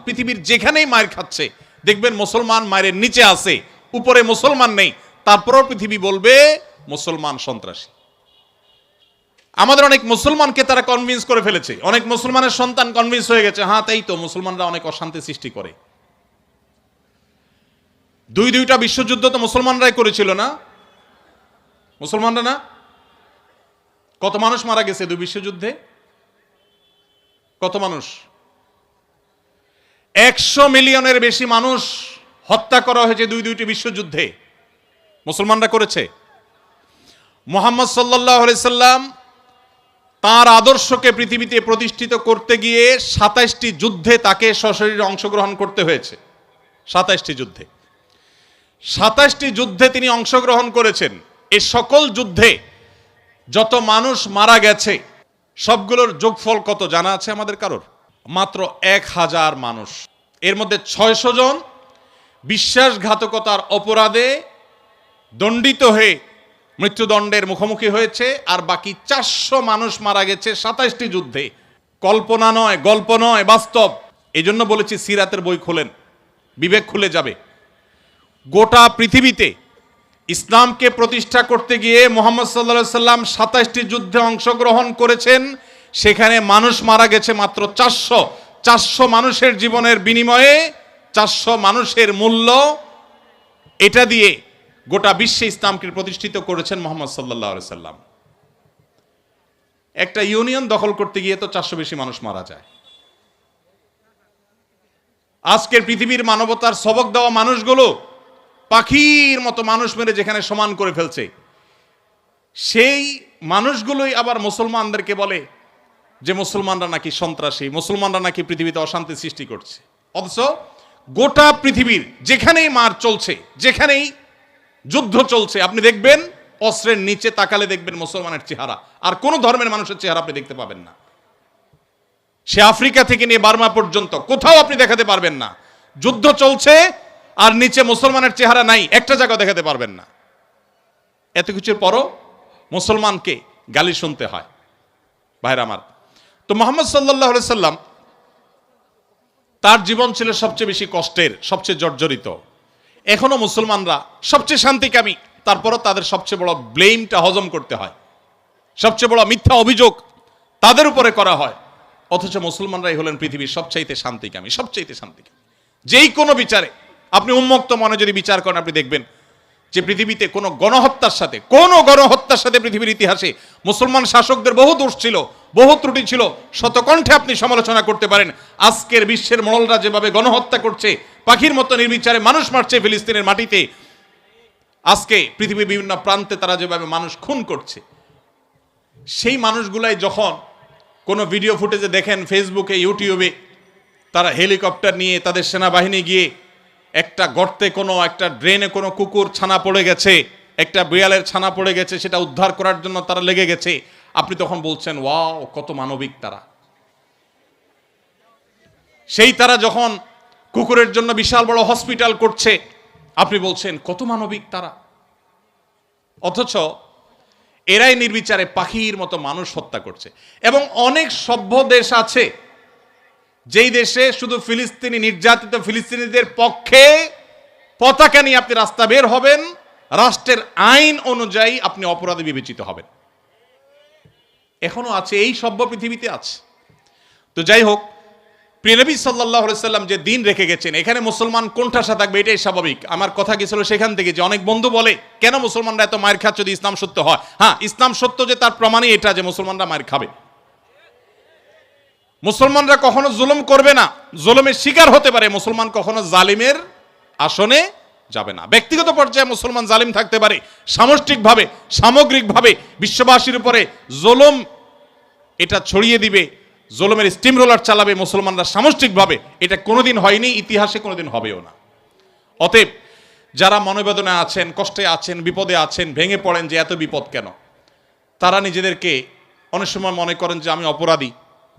পৃথিবীর যেখানেই মায়ের খাচ্ছে দেখবেন মুসলমান মায়ের নিচে আছে, উপরে মুসলমান নেই, তারপরও পৃথিবী বলবে মুসলমান সন্ত্রাসী। আমাদের অনেক মুসলমানকে তারা কনভিন্স করে ফেলেছে, অনেক মুসলমানের সন্তান কনভিন্স হয়ে গেছে, হ্যাঁ তাই তো, মুসলমানরা অনেক অশান্তি সৃষ্টি করে। দুইটা বিশ্বযুদ্ধ তো মুসলমানরাই করেছিল না? মুসলমানরা না? কত মানুষ মারা গেছে দুই বিশ্বযুদ্ধে? কত মানুষ? 100 মিলিয়নের বেশি মানুষ হত্যা করা হয়েছে দুইটি বিশ্বযুদ্ধে। মুসলমানরা করেছে। মুহাম্মদ সাল্লাল্লাহু আলাইহি সাল্লাম তার আদর্শকে পৃথিবীতে প্রতিষ্ঠিত করতে গিয়ে 27টি যুদ্ধে তাকে সশরীরে অংশগ্রহণ করতে হয়েছে। 27টি যুদ্ধে 27টি যুদ্ধে তিনি অংশগ্রহণ করেছেন। এই সকল যুদ্ধে যত মানুষ মারা গেছে সবগুলোর যোগফল কত জানা আছে আমাদের কারোর? মাত্র 1000 মানুষ। এর মধ্যে 600 জন বিশ্বাসঘাতকতার অপরাধে দণ্ডিত হয়ে মৃত্যুদণ্ডের মুখোমুখি হয়েছে, আর বাকি 400 মানুষ মারা গেছে 27টি যুদ্ধে। কল্পনা নয়, গল্প নয়, বাস্তব। এই জন্য বলেছি সিরাতের বই খোলেন, বিবেক খুলে যাবে। গোটা পৃথিবীতে ইসলামকে প্রতিষ্ঠা করতে গিয়ে মুহাম্মদ সাল্লাল্লাহু আলাইহি সাল্লাম 27টি যুদ্ধে অংশগ্রহণ করেছেন, সেখানে মানুষ মারা গেছে মাত্র 400। 400 মানুষের জীবনের বিনিময়ে 400 মানুষের মূল্য, এটা দিয়ে গোটা বিশ্বে ইসলামকে প্রতিষ্ঠিত করেছেন মুহাম্মদ সাল্লাল্লাহু আলাইহি সাল্লাম। একটা ইউনিয়ন দখল করতে গিয়ে তো 400 বেশি মানুষ মারা যায়। আজকের পৃথিবীর মানবতার সবক দেওয়া মানুষগুলো পাখির মতো মানুষ মেরে যেখানে সমান করে ফেলছে, সেই মানুষগুলোই আবার মুসলমানদেরকে বলে যে মুসলমানরা নাকি সন্ত্রাসী, মুসলমানরা নাকি পৃথিবীতে অশান্তি সৃষ্টি করছে। অথচ গোটা পৃথিবীর যেখানেই মার চলছে, যেখানেই যুদ্ধ চলছে, আপনি দেখবেন অস্ত্রের নিচে তাকালে দেখবেন মুসলমানের চেহারা, আর কোন ধর্মের মানুষের চেহারা আপনি দেখতে পাবেন না। সে আফ্রিকা থেকে নিয়ে বার্মা পর্যন্ত কোথাও আপনি দেখাতে পারবেন না। যুদ্ধ চলছে আর নিচে মুসলমানের চেহারা নাই, একটা জায়গা দেখাতে পারবেন না। এত কিছুর পরও মুসলমানকে গালি শুনতে হয়। ভাইরা আমার, তো মুহাম্মদ সাল্লাল্লাহু আলাইহি সাল্লাম তার জীবন ছিল সবচেয়ে বেশি কষ্টের, সবচেয়ে জর্জরিত। এখনো মুসলমানরা সবচেয়ে শান্তিকামী, তারপরও তাদের সবচেয়ে বড় ব্লেমটা হজম করতে হয়, সবচেয়ে বড় মিথ্যা অভিযোগ তাদের উপরে করা হয়। অথচ মুসলমানরাই হলেন পৃথিবীর সবচাইতে শান্তিকামী, সবচাইতে শান্তিকামী। যেই কোনো বিচারে আপনি উন্মুক্ত মনে যদি বিচার করেন, আপনি দেখবেন যে পৃথিবীতে কোনো গণহত্যার সাথে পৃথিবীর ইতিহাসে মুসলমান শাসকদের বহু দোষ ছিল, বহু ত্রুটি ছিল, শতকণ্ঠে আপনি সমালোচনা করতে পারেন। আজকের বিশ্বের মোড়লরা যেভাবে গণহত্যা করছে, পাখির মতো নির্বিচারে মানুষ মারছে ফিলিস্তিনের মাটিতে, আজকে পৃথিবীর বিভিন্ন প্রান্তে তারা যেভাবে মানুষ খুন করছে, সেই মানুষগুলাই যখন কোনো ভিডিও ফুটেজে দেখেন ফেসবুকে, ইউটিউবে, তারা হেলিকপ্টার নিয়ে তাদের সেনাবাহিনী গিয়ে একটা গর্তে, কোনো একটা ড্রেনে কোনো কুকুর ছানা পড়ে গেছে, একটা বিড়ালের ছানা পড়ে গেছে, সেটা উদ্ধার করার জন্য তারা লেগে গেছে, আপনি তখন বলছেন ওয়াও, কত মানবিক তারা। সেই তারা যখন কুকুরের জন্য বিশাল বড় হসপিটাল করছে, আপনি বলছেন কত মানবিক তারা। অথচ এরাই নির্বিচারে পাখির মতো মানুষ হত্যা করছে। এবং অনেক সভ্য দেশ আছে যেই দেশে শুধু ফিলিস্তিনি নির্যাতিত ফিলিস্তিনিদের পক্ষে পতাকা নিয়ে আপনি রাস্তা বের হবেন, রাষ্ট্রের আইন অনুযায়ী আপনি অপরাধী বিবেচিত হবেন। এখনো আছে, এই সভ্য পৃথিবীতে আছে। তো যাই হোক, প্রিয় নবী সাল্লাল্লাহু আলাইহি সাল্লাম যে দিন রেখে গেছেন, এখানে মুসলমান কোণঠাসা থাকবে, এটাই স্বাভাবিক। আমার কথা গেছিল সেখান থেকে যে অনেক বন্ধু বলে কেন মুসলমানরা এত মায়ের খাচ্ছে যদি ইসলাম সত্য হয়। হ্যাঁ, ইসলাম সত্য যে তার প্রমাণই এটা যে মুসলমানরা মায়ের খাবে। মুসলমানরা কখনো জুলুম করবে না, জুলুমের শিকার হতে পারে, মুসলমান কখনো জালিমের আসনে যাবে না। ব্যক্তিগত পর্যায়ে মুসলমান জালিম থাকতে পারে, সামষ্টিকভাবে, সামগ্রিকভাবে বিশ্ববাসীর উপরে জুলুম এটা ছড়িয়ে দিবে, জুলুমের স্টিম রোলার চালাবে মুসলমানরা সামষ্টিকভাবে, এটা কোনোদিন হয়নি, ইতিহাসে কোনোদিন হবেও না। অতএব যারা মনোবেদনে আছেন, কষ্টে আছেন, বিপদে আছেন, ভেঙে পড়েন যে এত বিপদ কেন, তারা নিজেদেরকে অনেক সময় মনে করেন যে আমি অপরাধী।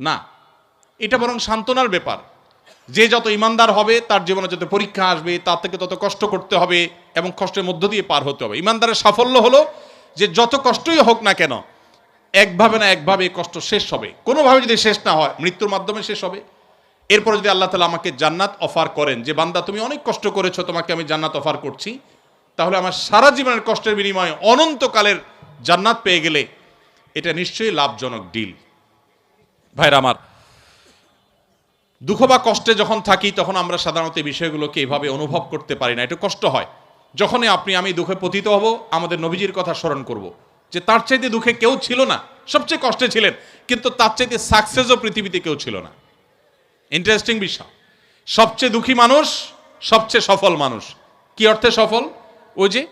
না, এটা বরং সান্ত্বনার ব্যাপার। যে যত ইমানদার হবে তার জীবনে যত পরীক্ষা আসবে, তার থেকে তত কষ্ট করতে হবে এবং কষ্টের মধ্য দিয়ে পার হতে হবে। ইমানদারের সাফল্য হলো যে যত কষ্টই হোক না কেন, একভাবে না একভাবে কষ্ট শেষ হবে। কোনোভাবে যদি শেষ না হয়, মৃত্যুর মাধ্যমে শেষ হবে। এরপর যদি আল্লাহ তাআলা আমাকে জান্নাত অফার করেন, যে বান্দা তুমি অনেক কষ্ট করেছো, তোমাকে আমি জান্নাত অফার করছি, তাহলে আমার সারা জীবনের কষ্টের বিনিময়ে অনন্তকালের জান্নাত পেয়ে গেলে এটা নিশ্চয়ই লাভজনক ডিল। ভাইরা আমার, দুঃখ বা কষ্টে যখন থাকি তখন আমরা সাধারণত এই বিষয়গুলোকে এভাবে অনুভব করতে পারি না, একটু কষ্ট হয়। যখনই আমি দুঃখে পতিত হব, আমাদের নবীজির কথা স্মরণ করব, যে তার চাইতে দুঃখে কেউ ছিল না, সবচেয়ে কষ্টে ছিলেন, কিন্তু তার চাইতে সাকসেসও পৃথিবীতে কেউ ছিল না। ইন্টারেস্টিং বিষয়, সবচেয়ে দুঃখী মানুষ সবচেয়ে সফল মানুষ। কি অর্থে সফল? ওই যে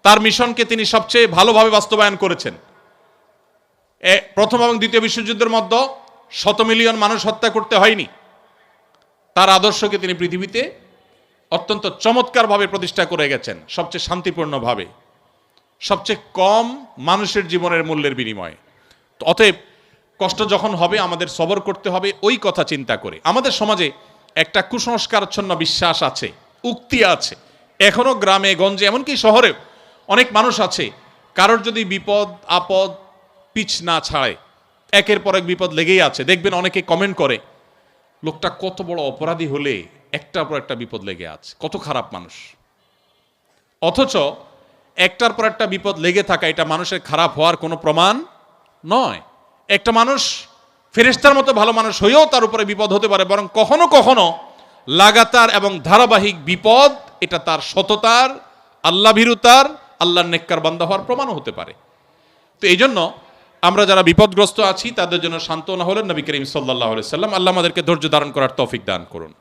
তার মিশনকে তিনি সবচেয়ে ভালোভাবে বাস্তবায়ন করেছেন। প্রথম এবং দ্বিতীয় বিশ্বযুদ্ধের মধ্যে 100 মিলিয়ন মানুষ হত্যা করতে হয়নি। তার আদর্শকে তিনি পৃথিবীতে অত্যন্ত চমৎকারভাবে প্রতিষ্ঠা করে গেছেন, সবচেয়ে শান্তিপূর্ণভাবে, সবচেয়ে কম মানুষের জীবনের মূল্যের বিনিময়ে। অতএব কষ্ট যখন হবে আমাদের সবর করতে হবে ওই কথা চিন্তা করে। আমাদের সমাজে একটা কুসংস্কারাচ্ছন্ন বিশ্বাস আছে, উক্তি আছে, এখনো গ্রামে গঞ্জে এমনকি শহরেও অনেক মানুষ আছে, কারোর যদি বিপদ আপদ পিছ না ছাড়ে, একের পর এক বিপদ লেগেই আছে। দেখবেন অনেকে কমেন্ট করে, লোকটা কত বড় অপরাধী হলে একটার পর একটা বিপদ লেগে আছে, কত খারাপ মানুষ। অথচ একটার পর একটা বিপদ লেগে থাকা এটা মানুষের খারাপ হওয়ার কোনো প্রমাণ নয়। একটা মানুষ ফেরেশতার মতো ভালো মানুষ হয়েও তার উপরে বিপদ হতে পারে, বরং কখনো কখনো লাগাতার এবং ধারাবাহিক বিপদ এটা তার সততার, আল্লাহ ভীরুতার, আল্লাহর নেককার বান্দা হওয়ার প্রমাণও হতে পারে। তো এই জন্য আমরা যারা বিপদগ্রস্ত আছি তাদের জন্য সান্ত্বনা হলেন নবী করিম সাল্লাল্লাহু আলাইহি সাল্লাম। আল্লাহ আমাদেরকে ধৈর্য ধারণ করার তৌফিক দান করুন।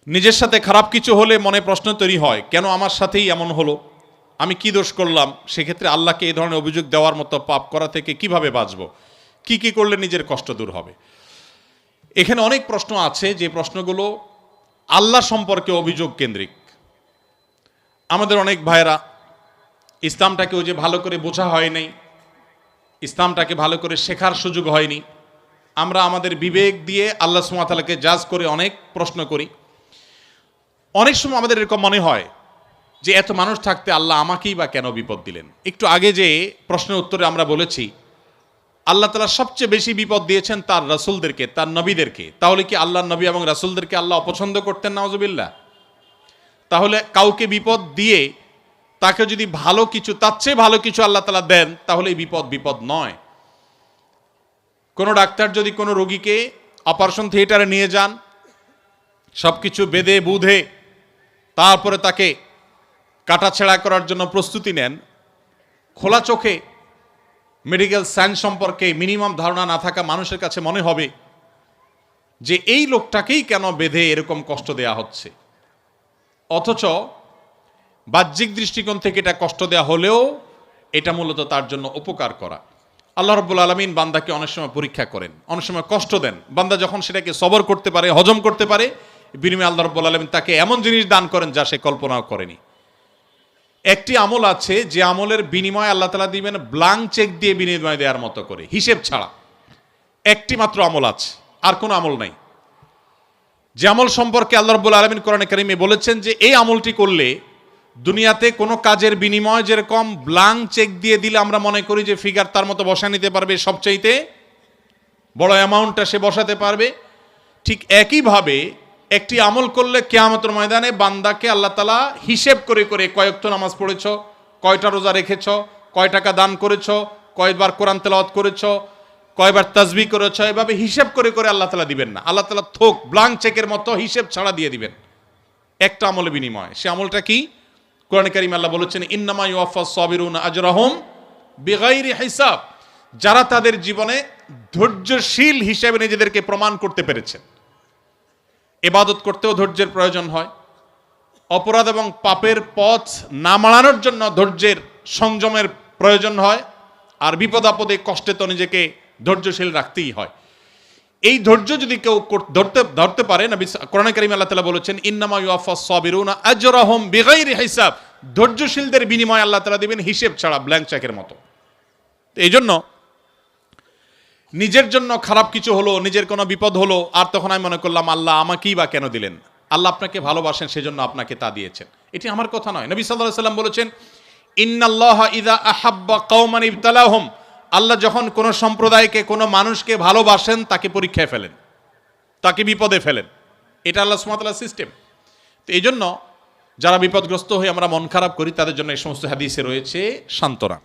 নিজের সাথে খারাপ কিছু হলে মনে প্রশ্ন তৈরি হয়, কেন আমার সাথেই এমন হলো, আমি কি দোষ করলাম? সেক্ষেত্রে আল্লাহকে এই ধরনের অভিযোগ দেওয়ার মতো পাপ করা থেকে কিভাবে বাঁচব, কি কি করলে নিজের কষ্ট দূর হবে? এখানে অনেক প্রশ্ন আছে, যে প্রশ্নগুলো আল্লাহ সম্পর্কে অভিযোগ কেন্দ্রিক। আমাদের অনেক ভাইয়েরা ইসলামটাকেও যে ভালো করে বোঝা হয় নাই, ইসলামটাকে ভালো করে শেখার সুযোগ হয়নি, আমরা আমাদের বিবেক দিয়ে আল্লাহ সুবহানাহু ওয়া তাআলাকে জাজ করে অনেক প্রশ্ন করি। অনেক সময় আমাদের এরকম মনে হয় যে এত মানুষ থাকতে আল্লাহ আমাকেই বা কেন বিপদ দিলেন। একটু আগে যে প্রশ্নের উত্তরে আমরা বলেছি আল্লাহ তাআলা সবচেয়ে বেশি বিপদ দিয়েছেন তার রাসূলদেরকে, তার নবীদেরকে। তাহলে কি আল্লাহর নবী এবং রাসূলদেরকে আল্লাহ অপছন্দ করতেন? নাউজুবিল্লাহ। তাহলে কাউকে বিপদ দিয়ে তাকে যদি ভালো কিছু, তার চেয়ে ভালো কিছু আল্লাহ তাআলা দেন, তাহলে এই বিপদ নয়। কোনো ডাক্তার যদি কোনো রোগীকে অপারেশন থিয়েটারে নিয়ে যান, সবকিছু বেঁধে বুধে তারপরে তাকে কাটাছেঁড়া করার জন্য প্রস্তুতি নেন, খোলা চোখে মেডিকেল সায়েন্স সম্পর্কে মিনিমাম ধারণা না থাকা মানুষের কাছে মনে হবে যে এই লোকটাকেই কেন বেঁধে এরকম কষ্ট দেয়া হচ্ছে। অথচ বাহ্যিক দৃষ্টিকোণ থেকে এটা কষ্ট দেয়া হলেও এটা মূলত তার জন্য উপকার করা। আল্লাহ রাব্বুল আলামিন বান্দাকে অনেক সময় পরীক্ষা করেন, অনেক সময় কষ্ট দেন। বান্দা যখন সেটাকে সবর করতে পারে, হজম করতে পারে, বিনিময়ে আল্লাহ রাব্বুল আলামিন তাকে এমন জিনিস দান করেন যা সে কল্পনাও করেনি। একটি আমল আছে যে আমলের বিনিময়ে আল্লাহ তাআলা দিবেন ব্ল্যাঙ্ক চেক দিয়ে বিনিময় দেওয়ার মতো করে, হিসেব ছাড়া। একটি মাত্র আমল আছে, আর কোনো আমল নাই। যে আমল সম্পর্কে আল্লাহ রাব্বুল আলামিন কোরআনে কারিমে বলেছেন যে এই আমলটি করলে দুনিয়াতে কোনো কাজের বিনিময় যেরকম ব্ল্যাঙ্ক চেক দিয়ে দিলে আমরা মনে করি যে ফিগার তার মতো বসা নিতে পারবে, সবচাইতে বড় অ্যামাউন্টটা সে বসাতে পারবে, ঠিক একইভাবে একটি আমল করলে কিয়ামতের ময়দানে বান্দাকে আল্লাহ তাআলা হিসেব করে করে কয় ওয়াক্ত নামাজ পড়েছ, কয়টা রোজা রেখেছ, কয় টাকা দান করেছ, কয়বার কোরআন তেলাওয়াত করেছ, কয়বার তাসবিহ করেছ, এভাবে হিসেব করে করে আল্লাহ তাআলা দিবেন না। আল্লাহ তাআলা থোক ব্ল্যাঙ্ক চেকের মতো হিসেব ছাড়া দিয়ে দিবেন একটা আমলের বিনিময়ে। সে আমলটা কি? কোরআনে কারিমে আল্লাহ বলেছেন ইন্নামা ইউওয়াফাস সাবিরুনা আজরাহুম বিগাইরি হিসাব। যারা তাদের জীবনে ধৈর্যশীল হিসেবে নিজেদেরকে প্রমাণ করতে পেরেছেন। ইবাদত করতেও ধৈর্যের প্রয়োজন হয়, অপরাধ এবং পাপের পথ না মাড়ানোর জন্য ধৈর্যের সংযমের প্রয়োজন হয়, আর বিপদ আপদে কষ্টে তো নিজেকে ধৈর্যশীল রাখতেই হয়। এই ধৈর্য যদি কেউ ধরতে পারে, নবী কোরআনে কারিমে আল্লাহ তাআলা বলেছেন ইন্নামা ইউওয়াফাস সাবিরুনা আজরাহুম বিগাইরি হিসাব। ধৈর্যশীলদের বিনিময় আল্লাহ তাআলা দিবেন হিসেব ছাড়া, ব্ল্যাঙ্ক চেকের মতো। এই জন্য নিজের জন্য খারাপ কিছু হলো, নিজের কোনো বিপদ হলো, আর তখন আমি মনে করলাম আল্লাহ আমাকেই বা কেন দিলেন। আল্লাহ আপনাকে ভালোবাসেন, সেজন্য আপনাকে তা দিয়েছেন। এটি আমার কথা নয়। নবী সাল্লাল্লাহু আলাইহি সাল্লাম বলেছেন ইন্নাল্লাহা ইযা আহাব্বা কওমান ইবতালাহুম। আল্লাহ যখন কোনো সম্প্রদায়কে, কোনো মানুষকে ভালোবাসেন তাকে পরীক্ষায় ফেলেন। তাকে বিপদে ফেলেন। এটা আল্লাহ সুবহানাহু ওয়া তাআলার সিস্টেম। তো এই জন্য যারা বিপদগ্রস্ত হয়ে আমরা মন খারাপ করি তাদের জন্য এই সমস্ত হাদিসে রয়েছে সান্ত্বনা।